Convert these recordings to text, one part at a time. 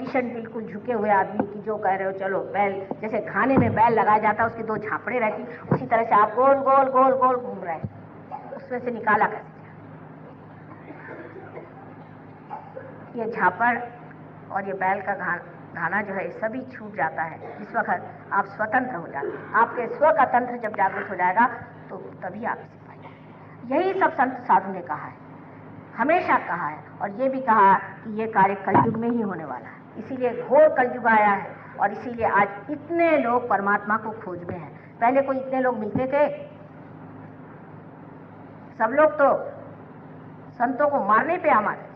Position बिल्कुल झुके हुए आदमी की, जो कह रहे हो चलो बैल, जैसे खाने में बैल लगाया जाता है उसकी 2 झापड़े रहती, उसी तरह से आप गोल गोल गोल गोल घूम रहे हैं, उसमें से निकाला कैसे? ये झापड़ और ये बैल का घाना जो है सभी छूट जाता है जिस वक्त आप स्वतंत्र हो जाते हैं। आपके स्व का तंत्र जब जागृत हो जाएगा तो तभी आप इसे पाएंगे। यही सब संत साधु ने कहा है, हमेशा कहा है, और ये भी कहा कि ये कार्य कलयुग में ही होने वाला है, इसीलिए घोर कलयुग आया है और इसीलिए आज इतने लोग परमात्मा को खोज में हैं। पहले कोई इतने लोग मिलते थे? सब लोग तो संतों को मारने पे आमार,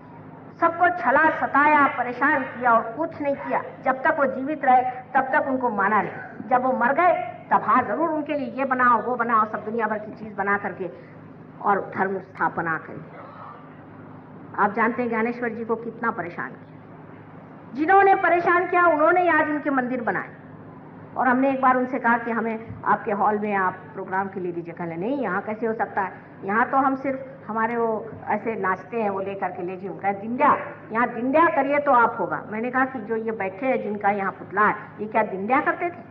सबको छला सताया, परेशान किया और कुछ नहीं किया। जब तक वो जीवित रहे तब तक उनको माना नहीं, जब वो मर गए तब हाँ जरूर उनके लिए ये बनाओ वो बनाओ, सब दुनिया भर की चीज बना करके और धर्म स्थापना करी। आप जानते हैं ज्ञानेश्वर जी को कितना परेशान किया, जिन्होंने परेशान किया उन्होंने ही आज उनके मंदिर बनाए। और हमने एक बार उनसे कहा कि हमें आपके हॉल में आप प्रोग्राम के लिए दीजिए। कहले नहीं, यहाँ कैसे हो सकता है, यहाँ तो हम सिर्फ हमारे वो ऐसे नाचते हैं वो लेकर के ले जी। उनका दिंड्या, यहाँ दिंड्या करिए तो आप होगा। मैंने कहा कि जो ये बैठे हैं जिनका यहाँ पुतला है, ये क्या दिंड्या करते थे?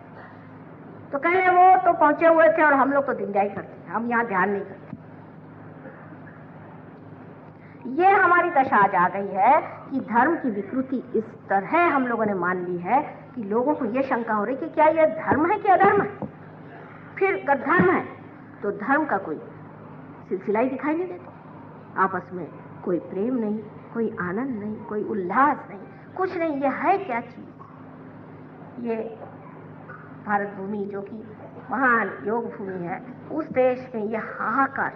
तो कहले वो तो पहुंचे हुए थे और हम लोग तो दिंड्या ही करते हैं, हम यहाँ ध्यान नहीं करते। ये हमारी दशा आज आ गई है कि धर्म की विकृति इस तरह हम लोगों ने मान ली है कि लोगों को ये शंका हो रही कि क्या यह धर्म है कि अधर्म है। फिर अगर धर्म है तो धर्म का कोई सिलसिला ही दिखाई नहीं देता, आपस में कोई प्रेम नहीं, कोई आनंद नहीं, कोई उल्लास नहीं, कुछ नहीं। ये है क्या चीज? ये भारत भूमि जो कि महान योग भूमि है, उस देश में ये हाहाकार,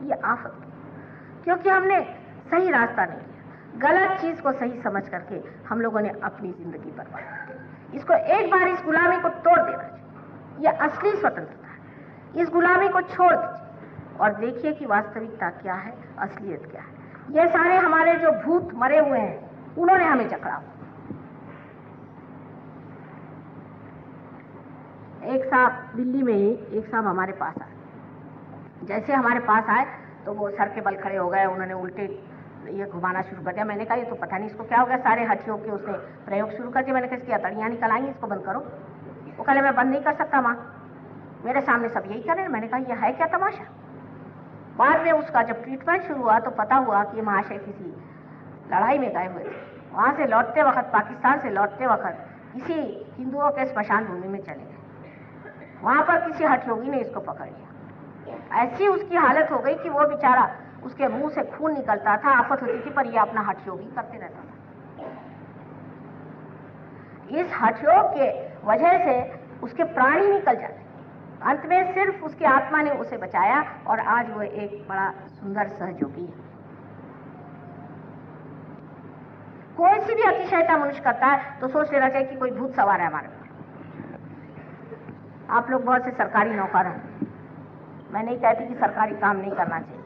ये आफत, क्योंकि हमने सही रास्ता नहीं लिया, गलत चीज को सही समझ करके हम लोगों ने अपनी जिंदगी बर्बाद की। इसको एक बार इस गुलामी को तोड़ देना चाहिए, यह असली स्वतंत्रता है। इस गुलामी को छोड़ दीजिए और देखिए कि वास्तविकता क्या है, असलियत क्या है। ये सारे हमारे जो भूत मरे हुए हैं उन्होंने हमें जकड़ा। एक साहब दिल्ली में ही एक साहब हमारे पास आए, जैसे हमारे पास आए तो वो सर के बल खड़े हो गए, उन्होंने उल्टे ये घुमाना शुरू कर दिया। मैंने कहा ये तो पता नहीं इसको क्या हो गया, सारे हथियों के उसने प्रयोग शुरू कर दिया। मैंने कहा इसकी अतड़ियाँ निकल आएंगी, इसको बंद करो। वो कहले मैं बंद नहीं कर सकता माँ, मेरे सामने सब यही कर रहे हैं। मैंने कहा यह है क्या तमाशा? बाद में उसका जब ट्रीटमेंट शुरू हुआ तो पता हुआ कि महाशय किसी लड़ाई में गए हुए थे, वहाँ से लौटते वक्त, पाकिस्तान से लौटते वक्त किसी हिंदुओं के स्मशान भूमि में चले गए। वहाँ पर किसी हठयोगी ने इसको पकड़ लिया। ऐसी उसकी हालत हो गई कि वो बेचारा, उसके मुंह से खून निकलता था, आफत होती थी, पर ये अपना हठयोगी करते रहता था। इस हठयोग के वजह से उसके प्राण ही निकल जाते। अंत में सिर्फ उसकी आत्मा ने उसे बचाया और आज वो एक बड़ा सुंदर सहयोगी है। कोई सी भी अतिशयता मनुष्य करता है तो सोच लेना चाहिए कि कोई भूत सवार है हमारे ऊपर। आप लोग बहुत से सरकारी नौकर हैं, मैं नहीं कहती कि सरकारी काम नहीं करना चाहिए,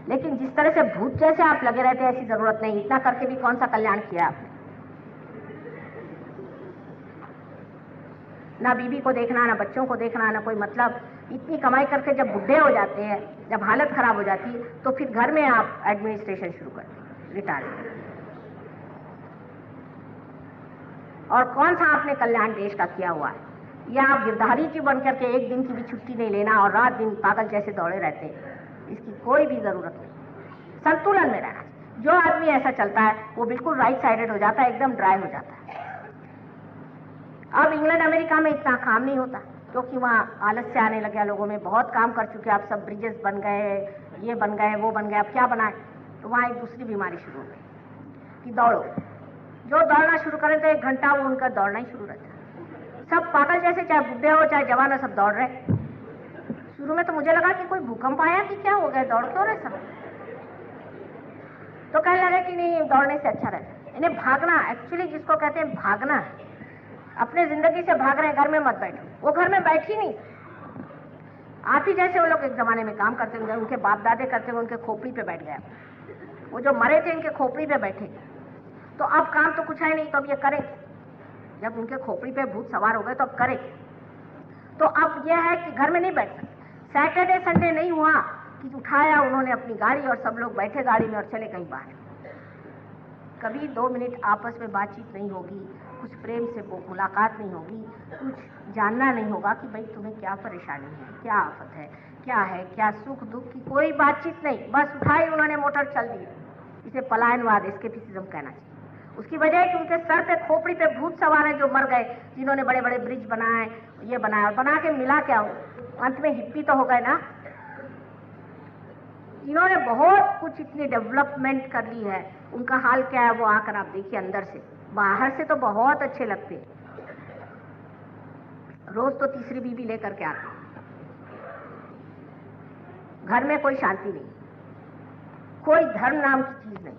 लेकिन जिस तरह से भूत जैसे आप लगे रहते हैं ऐसी जरूरत नहीं। इतना करके भी कौन सा कल्याण किया आपने? ना बीवी को देखना, ना बच्चों को देखना, ना कोई मतलब। इतनी कमाई करके जब बुढ़े हो जाते हैं, जब हालत खराब हो जाती है, तो फिर घर में आप एडमिनिस्ट्रेशन शुरू करते, रिटायर। और कौन सा आपने कल्याण देश का किया हुआ है? या आप गिरधारी जी बन करके एक दिन की भी छुट्टी नहीं लेना और रात दिन पागल जैसे दौड़े रहते हैं, इसकी कोई भी जरूरत नहीं। संतुलन में रहना। जो आदमी ऐसा चलता है वो बिल्कुल राइट साइडेड हो जाता है, एकदम ड्राई हो जाता है। अब इंग्लैंड अमेरिका में इतना काम नहीं होता क्योंकि वहाँ आलस्य आने लगा लोगों में, बहुत काम कर चुके, अब सब ब्रिजेस बन गए, ये बन गए, वो बन गए, अब क्या बनाए? तो वहाँ एक दूसरी बीमारी शुरू हो गई कि दौड़ो। जो दौड़ना शुरू करें तो 1 घंटा वो उनका दौड़ना ही शुरू रहता है। सब पागल जैसे, चाहे बुढ़े हो चाहे जवान हो, सब दौड़ रहे। शुरू में तो मुझे लगा कि कोई भूकंप आया कि क्या हो गया, दौड़ क्यों रहे सब? तो कहने लगे कि नहीं, दौड़ने से अच्छा रहता। इन्हें भागना, एक्चुअली जिसको कहते हैं भागना है, अपने जिंदगी से भाग रहे हैं, घर में मत बैठो। वो घर में बैठी नहीं। आप ही जैसे वो लोग एक जमाने में काम करते होंगे, उनके बाप दादे करते हुए उनके खोपड़ी पे बैठ गया। वो जो मरे थे इनके खोपड़ी पे बैठे, तो अब काम तो कुछ है नहीं, तो अब ये करेंगे। जब उनके खोपड़ी पे भूत सवार हो गए तो अब करेंगे। तो अब यह है कि घर में नहीं बैठ सकते। सैटरडे संडे नहीं हुआ कि उठाया उन्होंने अपनी गाड़ी और सब लोग बैठे गाड़ी में और चले कहीं बाहर। कभी 2 मिनट आपस में बातचीत नहीं होगी, कुछ प्रेम से मुलाकात नहीं होगी, कुछ जानना नहीं होगा कि भाई तुम्हें क्या परेशानी है, क्या आफत है, क्या सुख दुख की कोई बातचीत नहीं, बस उठाई उन्होंने मोटर चल दी। इसे पलायनवाद, एस्केपिज्म कहना चाहिए। उसकी वजह है कि उनके सर पे खोपड़ी पे भूत सवार हैं जो मर गए, जिन्होंने बड़े बड़े ब्रिज बनाए, ये बनाया, और बना के मिला क्या, अंत में हिप्पी तो हो गए ना। जिन्होंने बहुत कुछ इतनी डेवलपमेंट कर ली है, उनका हाल क्या है वो आकर आप देखिए अंदर से। बाहर से तो बहुत अच्छे लगते, रोज तो तीसरी बीवी लेकर के आते, घर में कोई शांति नहीं, कोई धर्म नाम की चीज नहीं,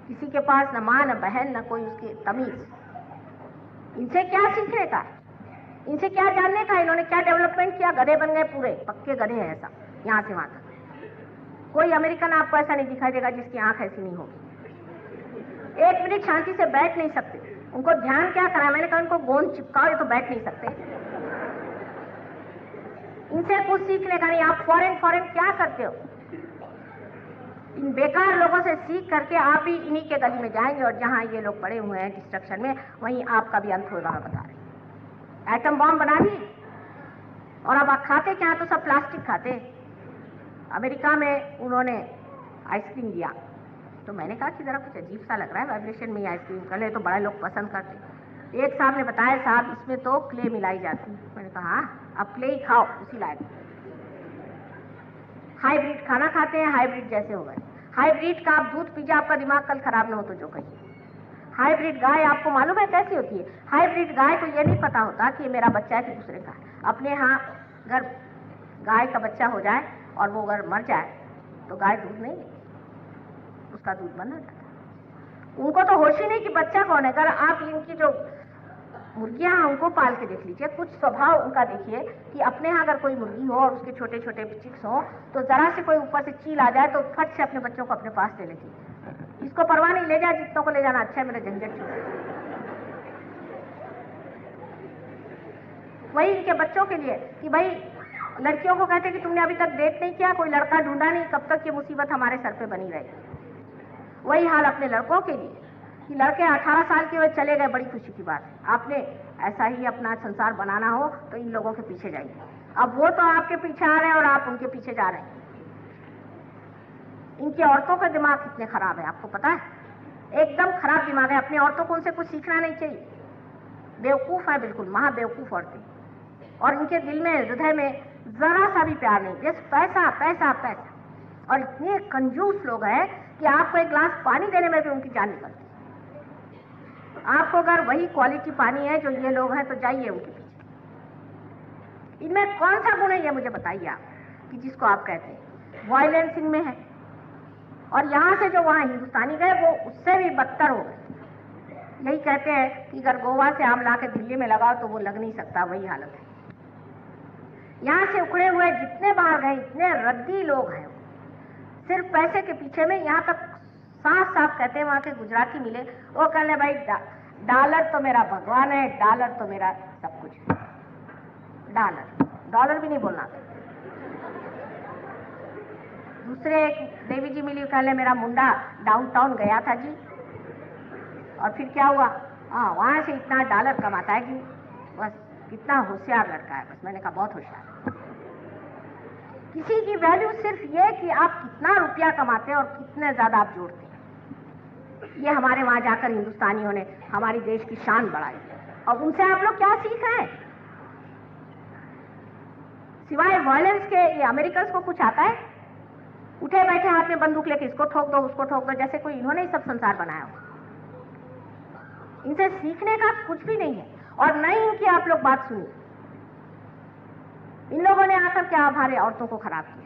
किसी के पास न मां न बहन न कोई उसकी तमीज। इनसे क्या सीखने का, इनसे क्या जानने का, इन्होंने क्या डेवलपमेंट किया, गधे बन गए, पूरे पक्के गधे हैं। ऐसा यहां से वहां तक कोई अमेरिकन आपको ऐसा नहीं दिखाई देगा जिसकी आंख ऐसी नहीं होगी। 1 मिनट शांति से बैठ नहीं सकते, उनको ध्यान क्या करा, मैंने कहा उनको गोंद चिपकाओ, ये तो बैठ नहीं सकते। इनसे कुछ सीखने का नहीं। आप फॉरेन क्या करते हो, इन बेकार लोगों से सीख करके आप भी इन्हीं के गली में जाएंगे, और जहां ये लोग पड़े हुए हैं डिस्ट्रक्शन में, वहीं आपका भी अंत होगा। मैं बता रही, एटम बॉम्ब बना दी, और अब आप खाते क्या, तो सब प्लास्टिक खाते। अमेरिका में उन्होंने आइसक्रीम दिया, तो मैंने कहा कि जरा कुछ अजीब सा लग रहा है, वाइब्रेशन में आइसक्रीम कर ले, तो बड़े लोग पसंद करते। एक साहब ने बताया, साहब इसमें तो क्ले मिलाई जाती है। मैंने कहा हाँ, अब क्ले ही खाओ, उसी लायक। हाइब्रिड खाना खाते हैं, हाइब्रिड जैसे हो गए। हाइब्रिड का आप दूध पीजिए, आपका दिमाग कल खराब ना हो तो जो कहिए। हाइब्रिड गाय आपको मालूम है कैसी होती है? हाइब्रिड गाय को ये नहीं पता होता कि ये मेरा बच्चा है कि दूसरे का है। अपने यहाँ अगर गाय का बच्चा हो जाए और वो अगर मर जाए तो गाय दूध नहीं देती, उसका दूध बंद हो जाता है। उनको तो होश ही नहीं कि बच्चा कौन है। अगर आप इनकी जो मुर्गियां हैं उनको पाल के देख लीजिए, कुछ स्वभाव उनका देखिए कि अपने यहाँ अगर कोई मुर्गी हो और उसके छोटे छोटे चिक्स हो, तो जरा से कोई ऊपर से चील आ जाए तो फट से अपने बच्चों को अपने पास ले लेती है। इसको परवाह नहीं, ले जाए जितनों को ले जाना, अच्छा है, मेरा झंझट छूट। वही इनके बच्चों के लिए कि भाई लड़कियों को कहते कि तुमने अभी तक डेट नहीं किया, कोई लड़का ढूंढा नहीं, कब तक ये मुसीबत हमारे सर पे बनी रहेगी। वही हाल अपने लड़कों के लिए कि लड़के 18 साल के हुए चले गए, बड़ी खुशी की बात है। आपने ऐसा ही अपना संसार बनाना हो तो इन लोगों के पीछे जाइए। अब वो तो आपके पीछे आ रहे हैं और आप उनके पीछे जा रहे हैं। इनकी औरतों का दिमाग कितने खराब है आपको पता है? एकदम खराब दिमाग है। अपनी औरतों को उनसे कुछ सीखना नहीं चाहिए, बेवकूफ है, बिल्कुल महा बेवकूफ औरतें। और इनके दिल में, हृदय में जरा सा भी प्यार नहीं, बस पैसा पैसा पैसा। और इतने कंजूस लोग हैं कि आपको एक गिलास पानी देने में भी उनकी जान निकलती। आपको अगर वही क्वालिटी पानी है जो ये लोग हैं तो जाइए उनके पीछे। इनमें कौन सा गुण है ये मुझे बताइए आप, कि जिसको आप कहते हैं वायलेंस इनमें है। और यहाँ से जो वहाँ हिंदुस्तानी गए वो उससे भी बदतर हो गए। यही कहते हैं कि अगर गोवा से आम ला के दिल्ली में लगाओ तो वो लग नहीं सकता, वही हालत है। यहाँ से उखड़े हुए जितने बाहर गए, इतने रद्दी लोग हैं, सिर्फ पैसे के पीछे में। यहाँ तक साफ साफ कहते हैं, वहाँ के गुजराती मिले, वो कहने भाई डॉलर तो मेरा भगवान है, डॉलर तो मेरा सब कुछ है। डॉलर भी नहीं बोलना। दूसरे एक देवी जी मिली, कहने मेरा मुंडा डाउनटाउन गया था जी, और फिर क्या हुआ, हाँ वहाँ से इतना डॉलर कमाता है कि बस कितना होशियार लड़का है। बस मैंने कहा बहुत होशियार। किसी की वैल्यू सिर्फ ये कि आप कितना रुपया कमाते हैं और कितने ज्यादा आप जोड़ते हैं। ये हमारे वहां जाकर हिंदुस्तानियों ने हमारी देश की शान बढ़ाई, और उनसे आप लोग क्या सीख रहे हैं? सिवाय वायलेंस के ये अमेरिकन को कुछ आता है? उठे बैठे हाथ में बंदूक लेके इसको ठोक दो, उसको ठोक दो, जैसे कोई इन्होंने ही सब संसार बनाया हो। इनसे सीखने का कुछ भी नहीं है, और न ही इनकी आप लोग बात सुनिए। इन लोगों ने आकर क्या हमारे औरतों को खराब किया।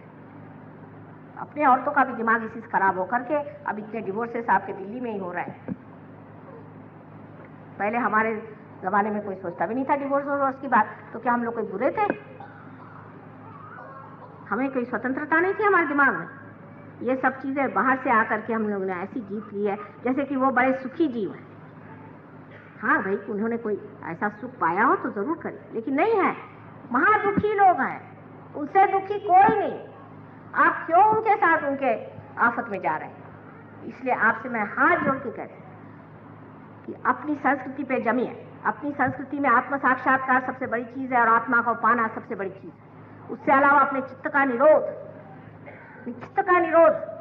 अपने औरतों का भी दिमाग इसी से खराब होकर के अब इतने डिवोर्सेस आपके दिल्ली में ही हो रहे हैं। पहले हमारे जमाने में कोई सोचता भी नहीं था डिवोर्स की बात, तो क्या हम लोग कोई बुरे थे? हमें कोई स्वतंत्रता नहीं थी हमारे दिमाग में? ये सब चीजें बाहर से आकर के हम लोगों ने ऐसी जीत ली है जैसे कि वो बड़े सुखी जीव हैं। हाँ भाई, उन्होंने कोई ऐसा सुख पाया हो तो जरूर करे, लेकिन नहीं है, महादुखी लोग हैं, उनसे दुखी कोई नहीं। आप क्यों उनके साथ उनके आफत में जा रहे हैं? इसलिए आपसे मैं हाथ जोड़ के कहती, कि अपनी संस्कृति पे जमिए। अपनी संस्कृति में आत्म साक्षात्कार सबसे बड़ी चीज है और आत्मा को पाना सबसे बड़ी चीज है। उससे अलावा अपने चित्त का निरोध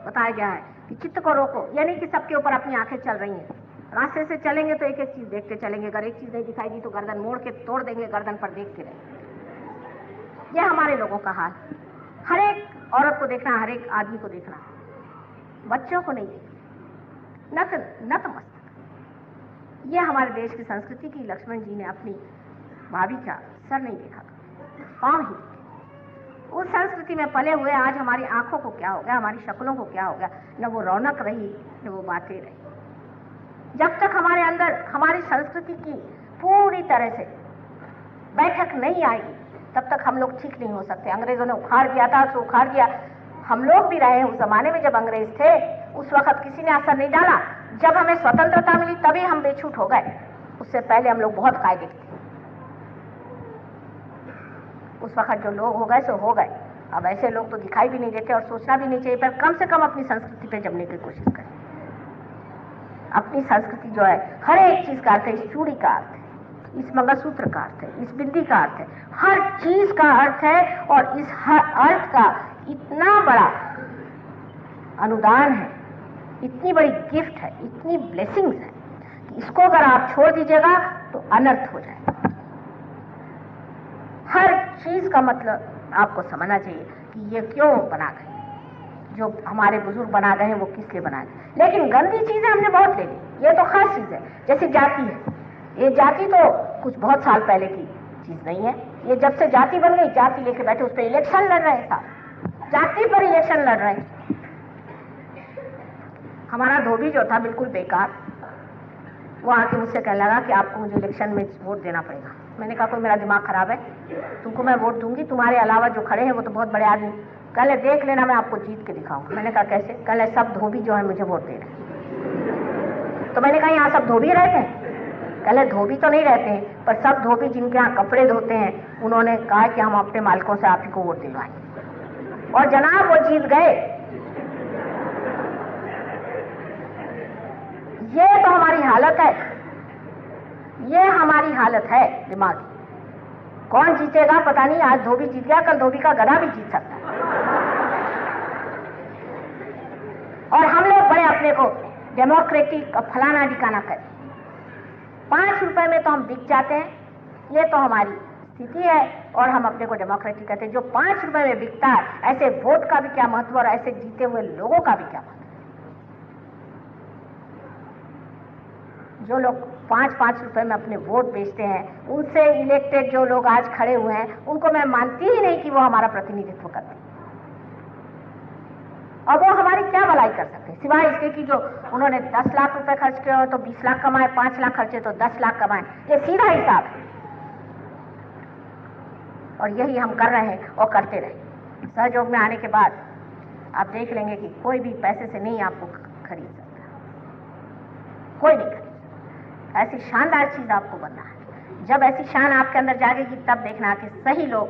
बताया गया है कि चित्त को रोको। ये नहीं कि सबके ऊपर अपनी आंखें चल रही हैं। रास्ते से चलेंगे तो एक एक चीज देखते चलेंगे, अगर एक चीज नहीं दिखाई दी तो गर्दन मोड़ के तोड़ देंगे, गर्दन पर देखते रहेंगे। यह हमारे लोगों का हाल। हर एक औरत को देखना, हर एक आदमी को देखना, बच्चों को नहीं देखना, नतमस्तक। यह हमारे देश की संस्कृति की। लक्ष्मण जी ने अपनी भाभी का सर नहीं देखा, पांव ही। उस संस्कृति में पले हुए आज हमारी आंखों को क्या हो गया, हमारी शक्लों को क्या हो गया, न वो रौनक रही न वो बातें रही। जब तक हमारे अंदर हमारी संस्कृति की पूरी तरह से बैठक नहीं आएगी तब तक हम लोग ठीक नहीं हो सकते। अंग्रेजों ने उखाड़ दिया था, सो उखाड़ दिया। हम लोग भी रहे उस जमाने में जब अंग्रेज थे, उस वक्त किसी ने असर नहीं डाला। जब हमें स्वतंत्रता मिली तभी हम बेछूट हो गए। उससे पहले हम लोग बहुत कायदे थे। उस वक्त जो लोग हो गए सो हो गए। अब ऐसे लोग तो दिखाई भी नहीं देते और सोचना भी नहीं चाहिए, पर कम से कम अपनी संस्कृति पे जमने की कोशिश करें। अपनी संस्कृति जो है, हर एक चीज का अर्थ है। इस चूड़ी का अर्थ है, इस मंगलसूत्र का अर्थ है, इस बिंदी का अर्थ है, हर चीज का अर्थ है। और इस हर अर्थ का इतना बड़ा अनुदान है, इतनी बड़ी गिफ्ट है, इतनी ब्लेसिंग्स है कि इसको अगर आप छोड़ दीजिएगा तो अनर्थ हो जाएगा। हर चीज का मतलब आपको समझना चाहिए कि ये क्यों बना गए, जो हमारे बुजुर्ग बना गए हैं वो किस लिए बना गए। लेकिन गंदी चीजें हमने बहुत ले ली। ये तो खास चीज है, जैसे जाति है। ये जाति तो कुछ बहुत साल पहले की चीज नहीं है। ये जब से जाति बन गई, जाति लेके बैठे, उस पर इलेक्शन लड़ रहे हैं साहब, जाति पर इलेक्शन लड़ रहे हैं। हमारा धोबी जो था बिल्कुल बेकार, वो आके मुझसे कहने लगा कि आपको मुझे इलेक्शन में वोट देना पड़ेगा। मैंने कहा कोई मेरा दिमाग खराब है, तुमको मैं वोट दूंगी, तुम्हारे अलावा जो खड़े हैं वो तो बहुत बड़े आदमी। कहले देख लेना, मैं आपको जीत के दिखाऊंगा। मैंने कहा कैसे? कहले सब धोबी जो है मुझे वोट दे रहे हैं। तो मैंने कहा यहाँ सब धोबी रहते हैं? कहले धोबी तो नहीं रहते हैं, पर सब धोबी जिनके यहाँ कपड़े धोते हैं उन्होंने कहा कि हम अपने मालिकों से आप ही को वोट दिलवाएं। और जनाब वो जीत गए। ये तो हमारी हालत है, ये हमारी हालत है दिमागी। कौन जीतेगा पता नहीं। आज धोबी जीत गया, कल धोबी का गधा भी जीत सकता है। और हम लोग बड़े अपने को डेमोक्रेटिक फलाना ठिकाना करें। 5 रुपए में तो हम बिक जाते हैं, ये तो हमारी स्थिति है। और हम अपने को डेमोक्रेटिक कहते हैं। जो 5 रुपए में बिकता है, ऐसे वोट का भी क्या महत्व और ऐसे जीते हुए लोगों का भी क्या महत्व। जो लोग 5-5 रुपए में अपने वोट बेचते हैं, उनसे इलेक्टेड जो लोग आज खड़े हुए हैं, उनको मैं मानती ही नहीं कि वो हमारा प्रतिनिधित्व करते हैं। और वो हमारी क्या भलाई कर सकते हैं सिवाय इसके कि जो उन्होंने 10 लाख रुपए खर्च किए हो तो 20 लाख कमाए, 5 लाख खर्चे तो 10 लाख कमाए। ये सीधा हिसाब है। और यही हम कर रहे हैं और करते रहे। सहयोग में आने के बाद आप देख लेंगे कि कोई भी पैसे से नहीं आपको खरीद सकता, कोई नहीं खरीद। ऐसी शानदार चीज आपको बनना है। जब ऐसी शान आपके अंदर जागेगी तब देखना कि सही लोग